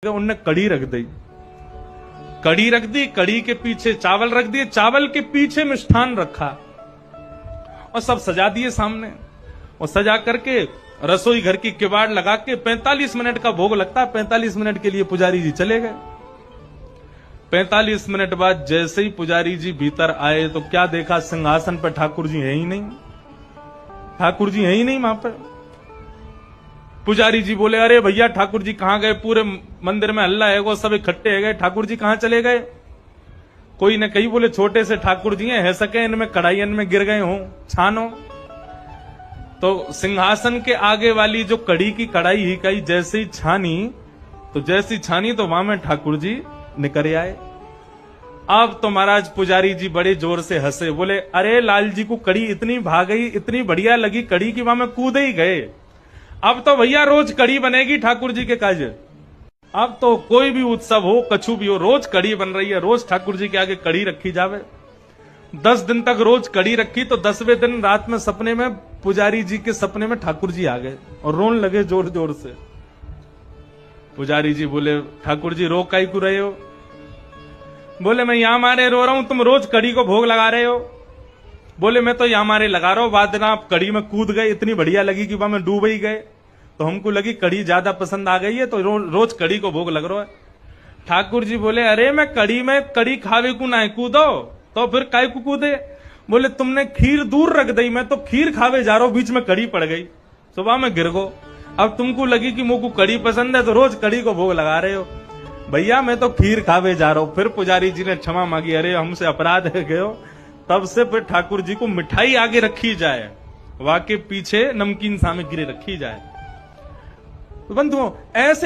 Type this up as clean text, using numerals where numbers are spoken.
उनने कड़ी रख दी, कड़ी रख दी, कड़ी के पीछे चावल रख दिए, चावल के पीछे मिष्ठान रखा और सब सजा दिए सामने। और सजा करके रसोई घर की किवाड़ लगा के 45 मिनट का भोग लगता है। 45 मिनट के लिए पुजारी जी चले गए। 45 मिनट बाद जैसे ही पुजारी जी भीतर आए तो क्या देखा, सिंहासन पर ठाकुर जी है ही नहीं। ठाकुर जी है ही नहीं वहां पर। पुजारी जी बोले, अरे भैया ठाकुर जी कहां गए? पूरे मंदिर में हल्ला है, वो सब इकट्ठे है गए, ठाकुर जी कहां चले गए? कोई ने कही बोले छोटे से ठाकुर जी हैं, है सके इनमें कढ़ाई में गिर गए हों, छानो। तो सिंहासन के आगे वाली जो कड़ी की कढ़ाई ही कही जैसे ही छानी, तो जैसी छानी तो वहां में ठाकुर जी निकल आए। अब तो महाराज पुजारी जी बड़े जोर से हंसे, बोले अरे लाल जी को कड़ी इतनी भाग गई, इतनी बढ़िया लगी कड़ी की वहां में कूद ही गए। अब तो भैया रोज कड़ी बनेगी ठाकुर जी के काज। अब तो कोई भी उत्सव हो, कछु भी हो, रोज कड़ी बन रही है, रोज ठाकुर जी के आगे कड़ी रखी जावे। 10 दिन तक रोज कड़ी रखी तो 10वें दिन रात में सपने में पुजारी जी के सपने में ठाकुर जी आ गए और रोने लगे जोर जोर से। पुजारी जी बोले, ठाकुर जी रो काई को रहे हो? बोले मैं यहां मारे रो रहा हूं, तुम रोज कड़ी को भोग लगा रहे हो। बोले मैं तो यहां मारे लगा रहा हूं, बाद में आप कड़ी में कूद गए, इतनी बढ़िया लगी कि वहां में डूब ही गए, तो हमको लगी कड़ी ज्यादा पसंद आ गई है, तो रोज कड़ी को भोग लग रहा है। ठाकुर जी बोले, अरे मैं कड़ी खावे को ना कूदो, तो फिर काय को कूदे? बोले तुमने खीर दूर रख दी, मैं तो खीर खावे जा रहा हूं, बीच में कड़ी पड़ गई, सुबह में गिर गो। अब तुमको लगी कि मुझको कड़ी पसंद है तो रोज कड़ी को भोग लगा रहे हो। भैया मैं तो खीर खावे जा रहा हूं। फिर पुजारी जी ने क्षमा मांगी, अरे हमसे अपराध है गयो। तब से फिर ठाकुर जी को मिठाई आगे रखी जाए, वाके पीछे नमकीन सामग्री रखी जाए। बंधुओं ऐसे